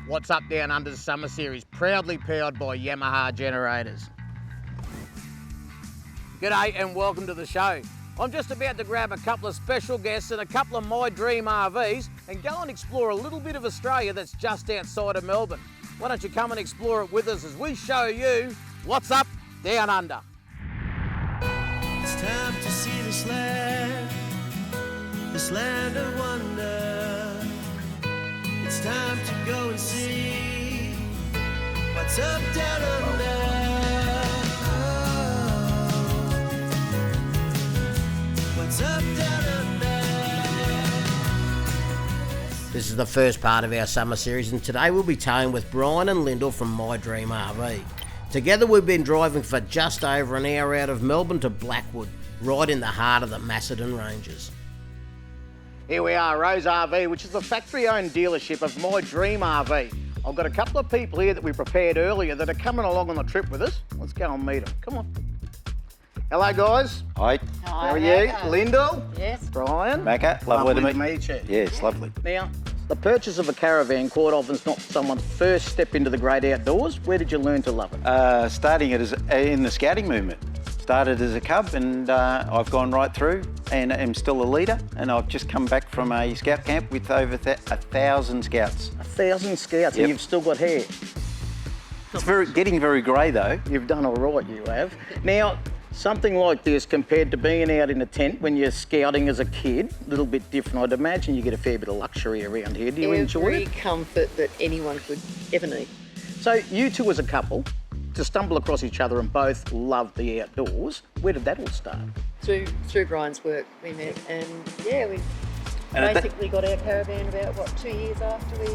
What's Up Down Under Summer Series, proudly powered by Yamaha generators. G'day and welcome to the show. I'm just about to grab a couple of special guests and a couple of my dream RVs and go and explore a little bit of Australia that's just outside of Melbourne. Why don't you come and explore it with us as we show you what's up down under. It's time to see this land of wonder. It's time to go and see what's up down under. What's up down under. This is the first part of our summer series, and today we'll be towing with Brian and Lyndall from My Dream RV. Together we've been driving for just over an hour out of Melbourne to Blackwood, right in the heart of the Macedon Ranges. Here we are, Rose RV, which is the factory-owned dealership of My Dream RV. I've got a couple of people here that we prepared earlier that are coming along on the trip with us. Let's go and meet them. Come on. Hello, guys. Hi. How are you? Lyndall? Yes. Brian? Macca, lovely to meet you. Yes, lovely. Now, the purchase of a caravan quite often is not someone's first step into the great outdoors. Where did you learn to love it? Starting it as in the scouting movement. Started as a cub and I've gone right through and am still a leader, and I've just come back from a scout camp with over 1,000 scouts. 1,000 scouts, Yep. and you've still got hair. It's getting very grey though. You've done all right, you have. Now, something like this compared to being out in a tent when you're scouting as a kid, a little bit different. I'd imagine you get a fair bit of luxury around here. Do you enjoy Every it? comfort that anyone could ever need. So you two as a couple, to stumble across each other and both love the outdoors, where did that all start? Through Brian's work we met, and yeah, we And at basically got our caravan about, 2 years after we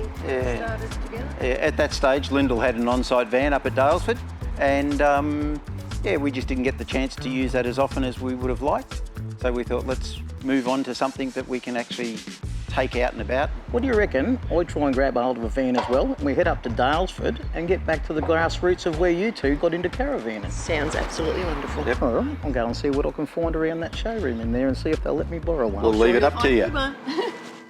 started together? At that stage, Lyndall had an on-site van up at Dalesford, and we just didn't get the chance to use that as often as we would have liked. So we thought, let's move on to something that we can actually take out and about. What do you reckon? I try and grab a hold of a van as well, and we head up to Dalesford and get back to the grassroots of where you two got into caravanning. Sounds absolutely wonderful. Yep. All right, I'll go and see what I can find around that showroom in there and see if they'll let me borrow one. We'll leave it up to you.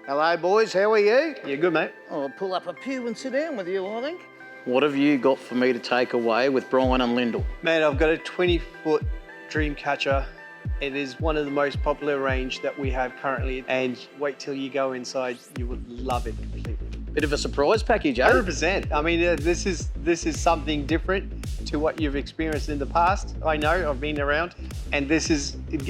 Hello, boys. How are you? Yeah, good, mate. I'll pull up a pew and sit down with you, I think. What have you got for me to take away with Brian and Lyndall? Mate, I've got a 20-foot Dreamcatcher. It is one of the most popular range that we have currently, and wait till you go inside, you would love it completely. Bit of a surprise package, eh? 100%. I mean, this is something different to what you've experienced in the past. I know, I've been around, and it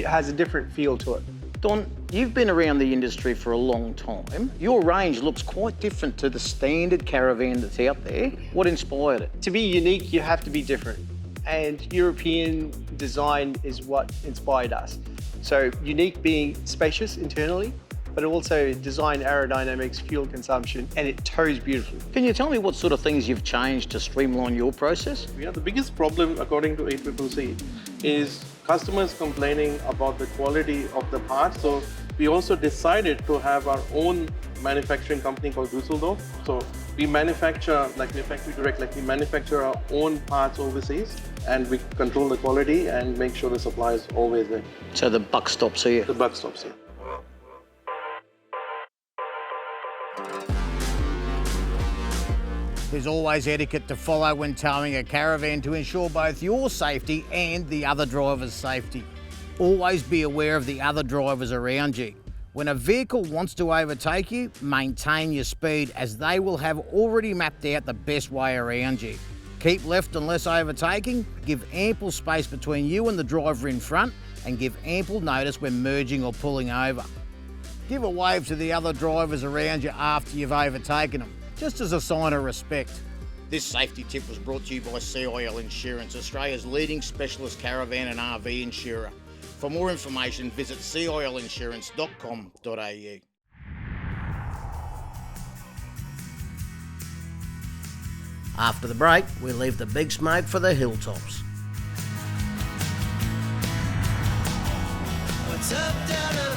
has a different feel to it. Don, you've been around the industry for a long time. Your range looks quite different to the standard caravan that's out there. What inspired it? To be unique, you have to be different. And European design is what inspired us. So unique being spacious internally, but also design aerodynamics, fuel consumption, and it tows beautifully. Can you tell me what sort of things you've changed to streamline your process? Yeah, the biggest problem, according to ep25, is customers complaining about the quality of the parts. So we also decided to have our own manufacturing company called Dusseldorf. So we manufacture, like we're factory direct, like we manufacture our own parts overseas, and we control the quality and make sure the supply is always there. So the buck stops here. The buck stops here. There's always etiquette to follow when towing a caravan to ensure both your safety and the other driver's safety. Always be aware of the other drivers around you. When a vehicle wants to overtake you, maintain your speed as they will have already mapped out the best way around you. Keep left unless overtaking, give ample space between you and the driver in front, and give ample notice when merging or pulling over. Give a wave to the other drivers around you after you've overtaken them, just as a sign of respect. This safety tip was brought to you by CIL Insurance, Australia's leading specialist caravan and RV insurer. For more information, visit cilinsurance.com.au. After the break, we leave the big smoke for the hilltops. What's up down under?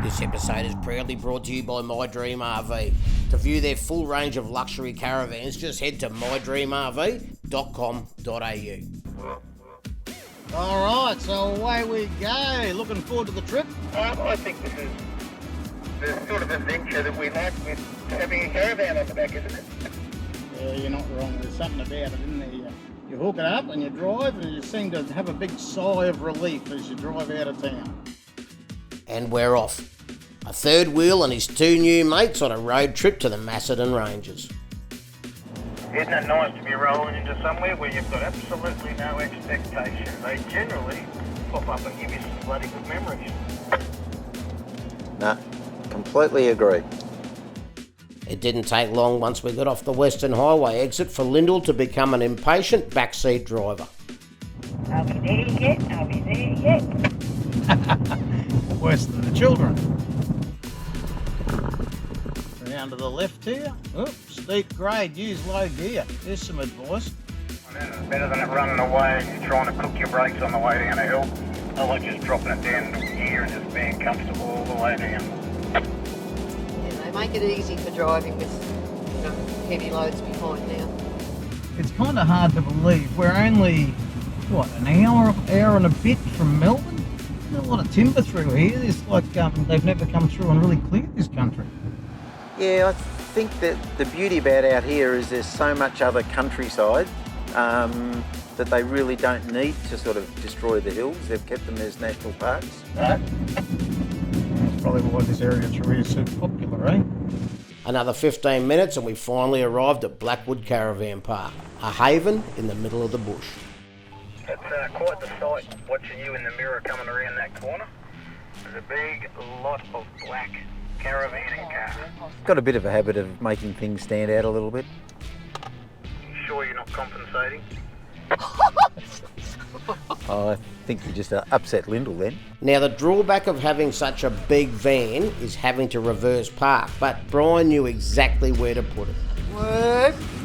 This episode is proudly brought to you by My Dream RV. To view their full range of luxury caravans, just head to mydreamrv.com.au. All right, so away we go. Looking forward to the trip. I think this is adventure that we like with having a caravan on the back, isn't it? Yeah, you're not wrong. There's something about it, isn't there? You hook it up and you drive and you seem to have a big sigh of relief as you drive out of town. And we're off. A third wheel and his two new mates on a road trip to the Macedon Ranges. Isn't it nice to be rolling into somewhere where you've got absolutely no expectation? They generally pop up and give you some bloody good memories. No, completely agree. It didn't take long once we got off the Western Highway exit for Lyndall to become an impatient backseat driver. Are we there yet? Are we there yet? Worse than the children. Round to the left here. Oh, steep grade, use low gear. There's some advice. Better than it running away and you're trying to cook your brakes on the way down a hill. I like just dropping it down to gear and just being comfortable all the way down. Yeah, they make it easy for driving with, heavy loads behind now. It's kind of hard to believe. We're only, an hour and a bit from Melbourne? There's a lot of timber through here. It's like they've never come through and really cleared this country. Yeah, I think that the beauty about out here is there's so much other countryside that they really don't need to sort of destroy the hills. They've kept them as national parks. Right. That's probably why this area through here is so popular, eh? Another 15 minutes and we finally arrived at Blackwood Caravan Park, a haven in the middle of the bush. It's quite the sight watching you in the mirror coming around that corner. There's a big lot of black caravanning cars. Got a bit of a habit of making things stand out a little bit. You sure you're not compensating? Oh, I think you just upset Lyndall then. Now the drawback of having such a big van is having to reverse park, but Brian knew exactly where to put it.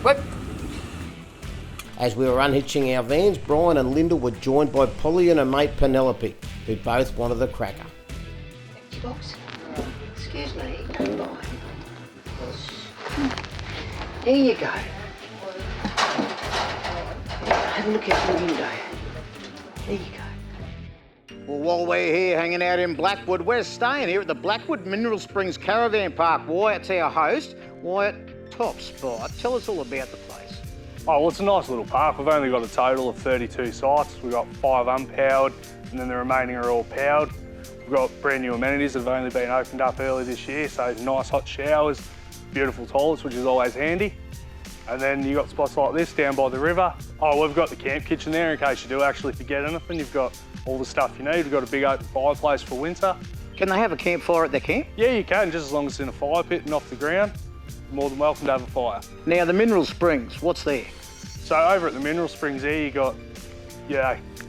What? As we were unhitching our vans, Brian and Lyndall were joined by Polly and her mate Penelope, who both wanted a cracker. Box. Excuse me. There you go. Have a look out the window. There you go. Well, while we're here hanging out in Blackwood, we're staying here at the Blackwood Mineral Springs Caravan Park. Wyatt's our host. Wyatt, top spot. Tell us all about the place. Oh, well, it's a nice little park. We've only got a total of 32 sites. We've got 5 unpowered, and then the remaining are all powered. We've got brand new amenities that have only been opened up early this year, so nice hot showers, beautiful toilets, which is always handy. And then you've got spots like this down by the river. Oh, we've got the camp kitchen there in case you do actually forget anything. You've got all the stuff you need. We've got a big open fireplace for winter. Can they have a campfire at their camp? Yeah, you can, just as long as it's in a fire pit and off the ground. You're more than welcome to have a fire. Now, the Mineral Springs, what's there? So over at the Mineral Springs there, you got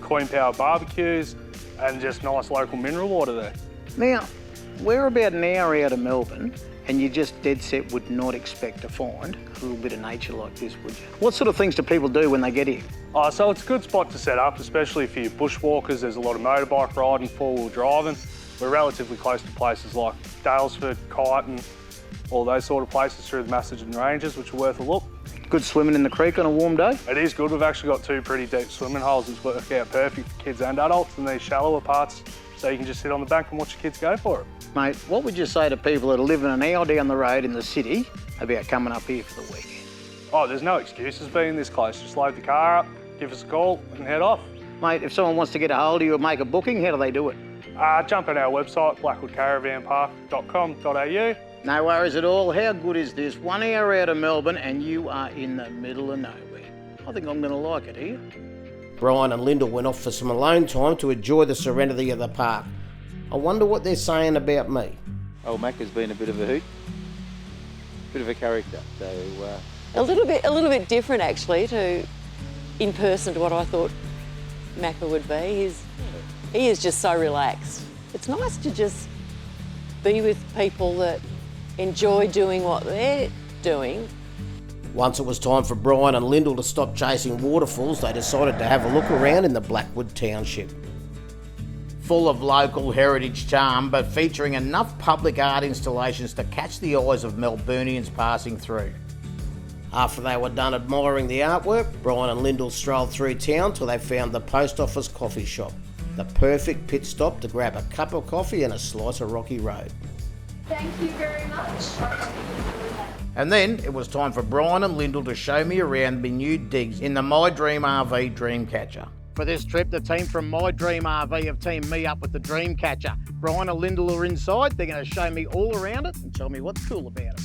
coin power barbecues and just nice local mineral water there. Now, we're about an hour out of Melbourne, and you just dead set would not expect to find a little bit of nature like this, would you? What sort of things do people do when they get here? So it's a good spot to set up, especially for your bushwalkers. There's a lot of motorbike riding, four-wheel driving. We're relatively close to places like Dalesford, Kyneton, all those sort of places through the Macedon Ranges, which are worth a look. Good swimming in the creek on a warm day? It is good. We've actually got 2 pretty deep swimming holes which work out perfect for kids and adults, and these shallower parts, so you can just sit on the bank and watch your kids go for it. Mate, what would you say to people that are living an hour down the road in the city about coming up here for the weekend? Oh, there's no excuses being this close. Just load the car up, give us a call and head off. Mate, if someone wants to get a hold of you or make a booking, how do they do it? Jump on our website, blackwoodcaravanpark.com.au. No worries at all. How good is this? 1 hour out of Melbourne and you are in the middle of nowhere. I think I'm going to like it here. Brian and Lyndall went off for some alone time to enjoy the serenity of the park. I wonder what they're saying about me. Old Mac has been a bit of a hoot, bit of a character. So a little bit different actually to in person to what I thought Macca would be. He is just so relaxed. It's nice to just be with people that enjoy doing what they're doing. Once it was time for Brian and Lyndall to stop chasing waterfalls, they decided to have a look around in the Blackwood township. Full of local heritage charm, but featuring enough public art installations to catch the eyes of Melburnians passing through. After they were done admiring the artwork, Brian and Lyndall strolled through town till they found the post office coffee shop, the perfect pit stop to grab a cup of coffee and a slice of rocky road. Thank you very much. And then it was time for Brian and Lyndall to show me around the new digs in the My Dream RV Dreamcatcher. For this trip, the team from My Dream RV have teamed me up with the Dreamcatcher. Brian and Lyndall are inside. They're going to show me all around it and tell me what's cool about it.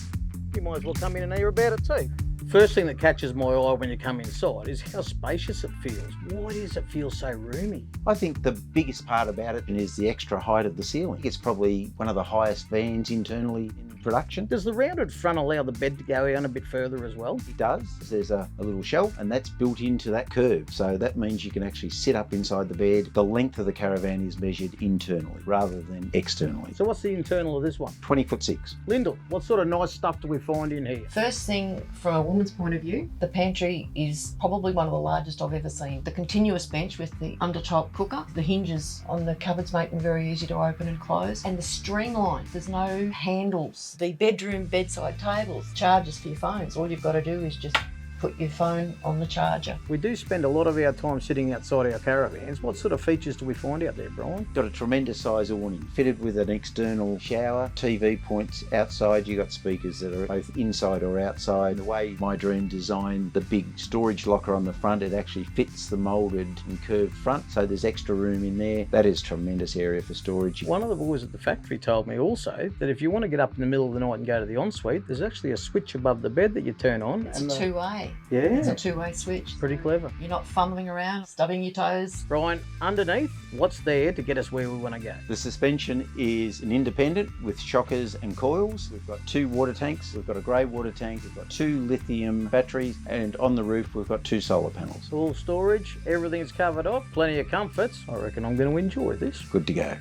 You might as well come in and hear about it too. First thing that catches my eye when you come inside is how spacious it feels. Why does it feel so roomy? I think the biggest part about it is the extra height of the ceiling. It's probably one of the highest vans internally in production. Does the rounded front allow the bed to go down a bit further as well? It does. There's a little shelf and that's built into that curve. So that means you can actually sit up inside the bed. The length of the caravan is measured internally rather than externally. So what's the internal of this one? 20'6". Lyndall, what sort of nice stuff do we find in here? First thing, from a woman's point of view, the pantry is probably one of the largest I've ever seen. The continuous bench with the under-top cooker, the hinges on the cupboards make them very easy to open and close, and the streamline. There's no handles. The bedroom bedside tables, chargers for your phones. All you've got to do is just put your phone on the charger. We do spend a lot of our time sitting outside our caravans. What sort of features do we find out there, Brian? Got a tremendous size awning, fitted with an external shower, TV points outside. You got speakers that are both inside or outside. The way My Dream designed the big storage locker on the front, it actually fits the moulded and curved front, so there's extra room in there. That is tremendous area for storage. One of the boys at the factory told me also that if you want to get up in the middle of the night and go to the ensuite, there's actually a switch above the bed that you turn on. It's a two-way. Yeah. It's a two-way switch. Pretty clever. You're not fumbling around, stubbing your toes. Brian, underneath, what's there to get us where we want to go? The suspension is an independent with shockers and coils. We've got 2 water tanks. We've got a grey water tank. We've got 2 lithium batteries, and on the roof we've got 2 solar panels. All storage, everything's covered off, plenty of comforts. I reckon I'm going to enjoy this. Good to go.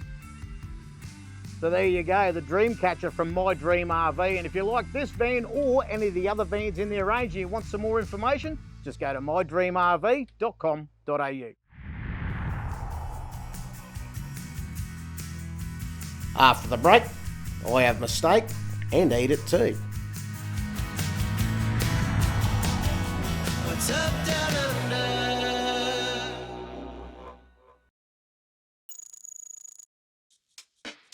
So there you go, the Dreamcatcher from My Dream RV. And if you like this van or any of the other vans in their range and you want some more information, just go to mydreamrv.com.au. After the break, I have my steak and eat it too. What's up, down under?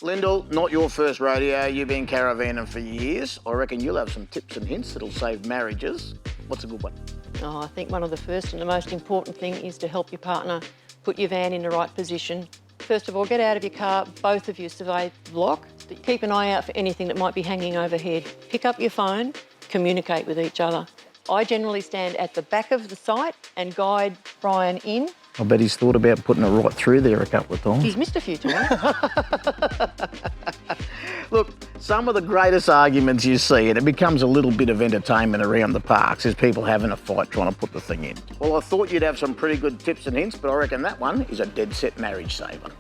Lyndall, not your first rodeo. You've been caravanning for years. I reckon you'll have some tips and hints that'll save marriages. What's a good one? Oh, I think one of the first and the most important thing is to help your partner put your van in the right position. First of all, get out of your car, both of you survey the block. Keep an eye out for anything that might be hanging overhead. Pick up your phone, communicate with each other. I generally stand at the back of the site and guide Brian in. I bet he's thought about putting it right through there a couple of times. He's missed a few times. Look, some of the greatest arguments you see, and it becomes a little bit of entertainment around the parks, is people having a fight trying to put the thing in. Well, I thought you'd have some pretty good tips and hints, but I reckon that one is a dead set marriage saver.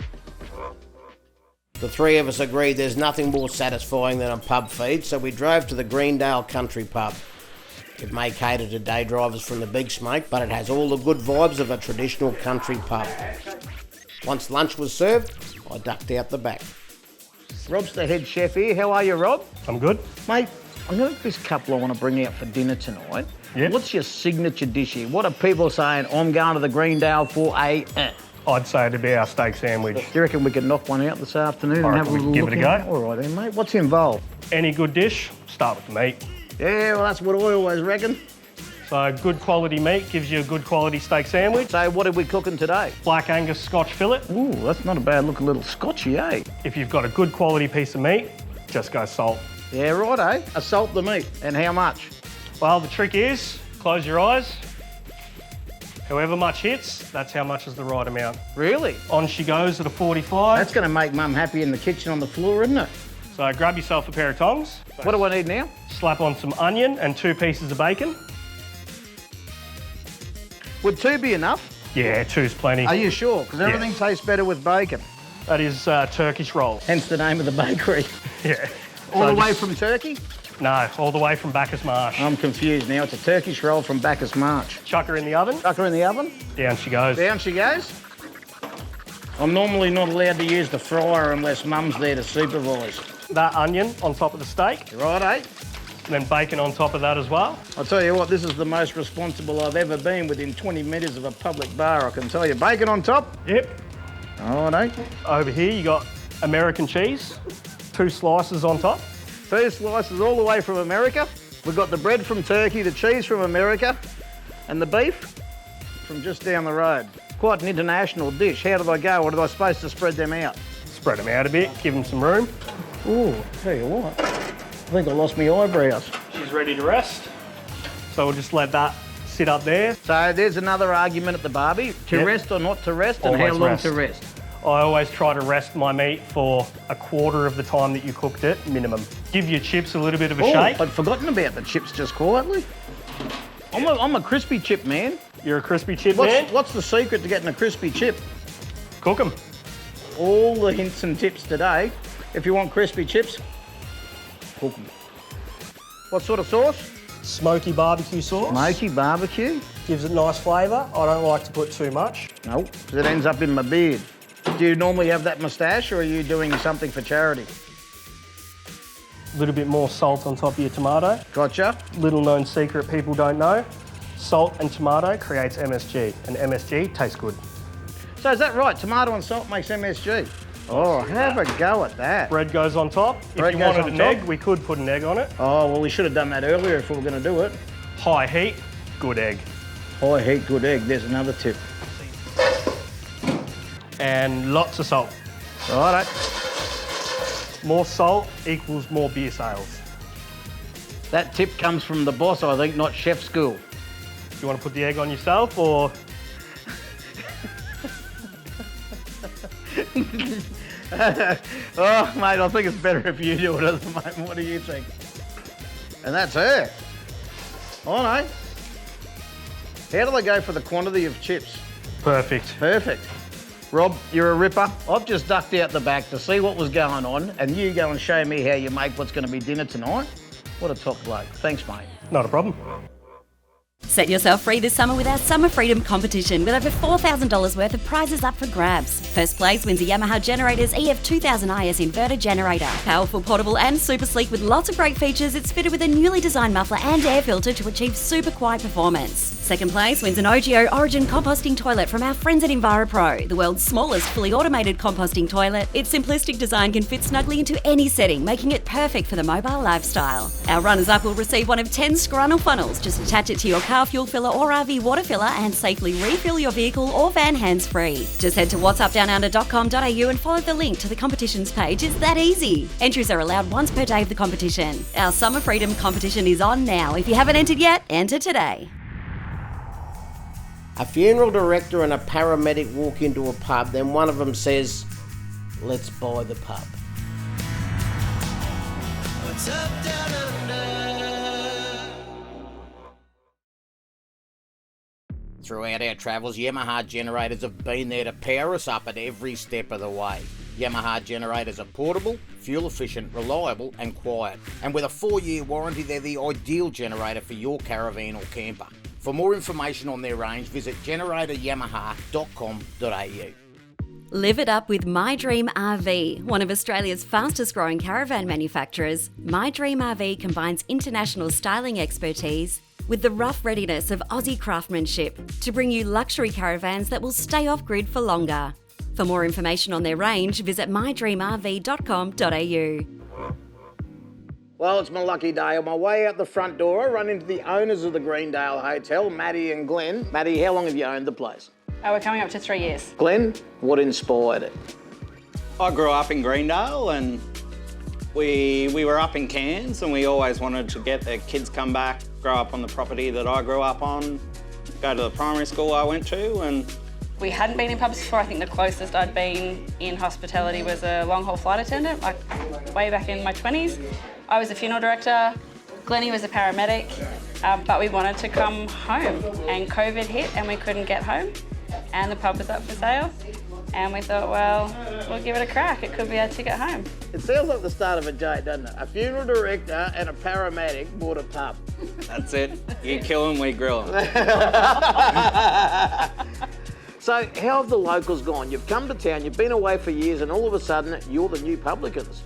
The three of us agreed there's nothing more satisfying than a pub feed, so we drove to the Greendale Country Pub. It may cater to day drivers from the Big Smoke, but it has all the good vibes of a traditional country pub. Once lunch was served, I ducked out the back. Rob's the head chef here. How are you, Rob? I'm good. Mate, I've got this couple I want to bring out for dinner tonight. Yep. What's your signature dish here? What are people saying, I'm going to the Greendale for a... I'd say it'd be our steak sandwich. Do you reckon we could knock one out this afternoon I and have a reckon little we can give look it a in? go. All right then, mate. What's involved? Any good dish, start with the meat. Yeah, well, that's what I always reckon. So good quality meat gives you a good quality steak sandwich. So what are we cooking today? Black Angus Scotch fillet. Ooh, that's not a bad looking little Scotchy, eh? If you've got a good quality piece of meat, just go salt. Yeah, right, eh? A salt the meat. And how much? Well, the trick is, close your eyes. However much hits, that's how much is the right amount. Really? On she goes at a 45. That's going to make Mum happy in the kitchen on the floor, isn't it? So grab yourself a pair of tongs. What do I need now? Slap on some onion and 2 pieces of bacon. Would 2 be enough? Yeah, 2's plenty. Are you sure? Because everything tastes better with bacon. That is Turkish roll. Hence the name of the bakery. Yeah. All So the way just- from Turkey? No, all the way from Bacchus Marsh. I'm confused now. It's a Turkish roll from Bacchus Marsh. Chuck her in the oven. Chuck her in the oven. Down she goes. Down she goes. I'm normally not allowed to use the fryer unless Mum's there to supervise. That onion on top of the steak. Right, eh? And then bacon on top of that as well. I'll tell you what, this is the most responsible I've ever been within 20 metres of a public bar, I can tell you. Bacon on top. Yep. All right, eh? Over here you got American cheese. 2 slices on top. First slices all the way from America. We've got the bread from Turkey, the cheese from America, and the beef from just down the road. Quite an international dish. How did I go? Or was I supposed to spread them out? Spread them out a bit, give them some room. Ooh, tell you what, I think I lost my eyebrows. She's ready to rest. So we'll just let that sit up there. So there's another argument at the barbie, to rest or not to rest, and Always how long rest. to rest. I always try to rest my meat for a quarter of the time that you cooked it, minimum. Give your chips a little bit of a shake. I'd forgotten about the chips just quietly. I'm a crispy chip man. You're a crispy chip man? What's the secret to getting a crispy chip? Cook them. All the hints and tips today. If you want crispy chips, cook them. What sort of sauce? Smoky barbecue sauce. Smoky barbecue. Gives it nice flavour. I don't like to put too much. No, because it ends up in my beard. Do you normally have that moustache, or are you doing something for charity? A little bit more salt on top of your tomato. Gotcha. Little known secret people don't know. Salt and tomato creates MSG, and MSG tastes good. So is that right? Tomato and salt makes MSG? Oh, have a go at that. Bread goes on top. Bread If you goes wanted on an top? egg, we could put an egg on it. Oh, well, we should have done that earlier if we were going to do it. High heat, good egg. High heat, good egg. There's another tip. And lots of salt. Righto. More salt equals more beer sales. That tip comes from the boss, I think, not chef school. Do you want to put the egg on yourself, or...? Oh, mate, I think it's better if you do it at the moment. What do you think? And that's her. Oh, no. How do they go for the quantity of chips? Perfect. Perfect. Rob, you're a ripper. I've just ducked out the back to see what was going on, and you go and show me how you make what's going to be dinner tonight. What a top bloke. Thanks, mate. Not a problem. Set yourself free this summer with our Summer Freedom competition with over $4,000 worth of prizes up for grabs. First place wins a Yamaha Generators EF2000 IS inverter generator. Powerful, portable and super sleek with lots of great features, it's fitted with a newly designed muffler and air filter to achieve super quiet performance. Second place wins an OGO Origin composting toilet from our friends at EnviroPro, the world's smallest fully automated composting toilet. Its simplistic design can fit snugly into any setting, making it perfect for the mobile lifestyle. Our runners-up will receive one of 10 scrannel funnels. Just attach it to your car fuel filler or RV water filler and safely refill your vehicle or van hands-free. Just head to whatsupdownunder.com.au and follow the link to the competitions page. It's that easy. Entries are allowed once per day of the competition. Our Summer Freedom competition is on now. If you haven't entered yet, enter today. A funeral director and a paramedic walk into a pub, then one of them says, "Let's buy the pub." What's up, down under? Throughout our travels, Yamaha generators have been there to power us up at every step of the way. Yamaha generators are portable, fuel efficient, reliable and quiet. And with a 4-year warranty, they're the ideal generator for your caravan or camper. For more information on their range, visit generatoryamaha.com.au. Live it up with My Dream RV, one of Australia's fastest growing caravan manufacturers. My Dream RV combines international styling expertise with the rough readiness of Aussie craftsmanship to bring you luxury caravans that will stay off-grid for longer. For more information on their range, visit mydreamrv.com.au. Well, it's my lucky day. On my way out the front door, I run into the owners of the Greendale Hotel, Maddie and Glenn. Maddie, how long have you owned the place? We're coming up to 3 years. Glenn, what inspired it? I grew up in Greendale and we were up in Cairns and we always wanted to get the kids come back, grow up on the property that I grew up on, go to the primary school I went to and... We hadn't been in pubs before. I think the closest I'd been in hospitality was a long-haul flight attendant, like way back in my 20s. I was a funeral director, Glennie was a paramedic, but we wanted to come home and COVID hit and we couldn't get home and the pub was up for sale and we thought, well, we'll give it a crack. It could be our ticket home. It sounds like the start of a joke, doesn't it? A funeral director and a paramedic bought a pub. That's it. You kill them, we grill them. So how have the locals gone? You've come to town, you've been away for years and all of a sudden you're the new publicans.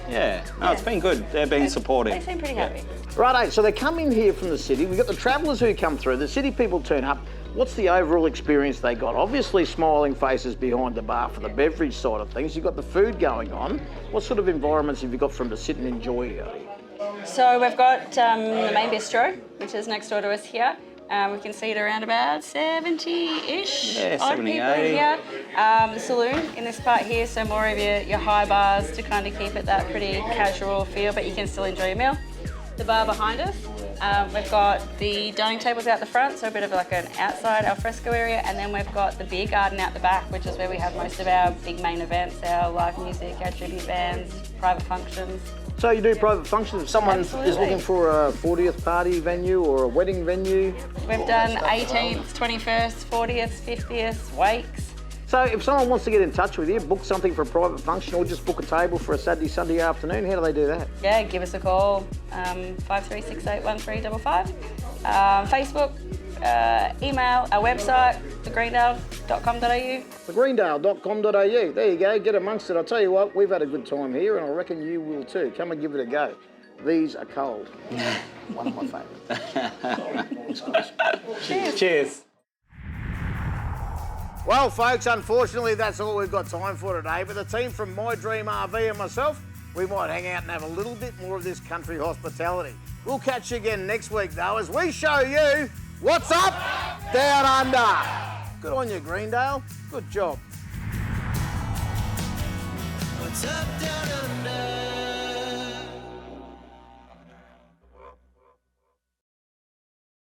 Yeah, no, it's been good. They've been supportive. They seem pretty happy. Righto, so they come in here from the city. We've got the travellers who come through. The city people turn up. What's the overall experience they got? Obviously smiling faces behind the bar for the beverage side of things. You've got the food going on. What sort of environments have you got for them to sit and enjoy? So we've got the main bistro, which is next door to us here. We can seat around about 70-ish odd 70, people 80. here. The saloon in this part here, so more of your high bars to kind of keep it that pretty casual feel, but you can still enjoy your meal. The bar behind us, we've got the dining tables out the front, so a bit of like an outside alfresco area, and then we've got the beer garden out the back, which is where we have most of our big main events, our live music, our tribute bands, private functions. So you do private functions. If someone is looking for a 40th party venue or a wedding venue? We've done 18th, 21st, 40th, 50th, wakes. So if someone wants to get in touch with you, book something for a private function or just book a table for a Saturday, Sunday afternoon, how do they do that? Yeah, give us a call, 53681355. Facebook, email, our website, thegreendale.com.au. Thegreendale.com.au. There you go, get amongst it. I'll tell you what, we've had a good time here and I reckon you will too. Come and give it a go. These are cold. One of my favourites. Cheers. Cheers. Well, folks, unfortunately, that's all we've got time for today. But the team from My Dream RV and myself, we might hang out and have a little bit more of this country hospitality. We'll catch you again next week, though, as we show you what's up down under. Good on you, Greendale. Good job.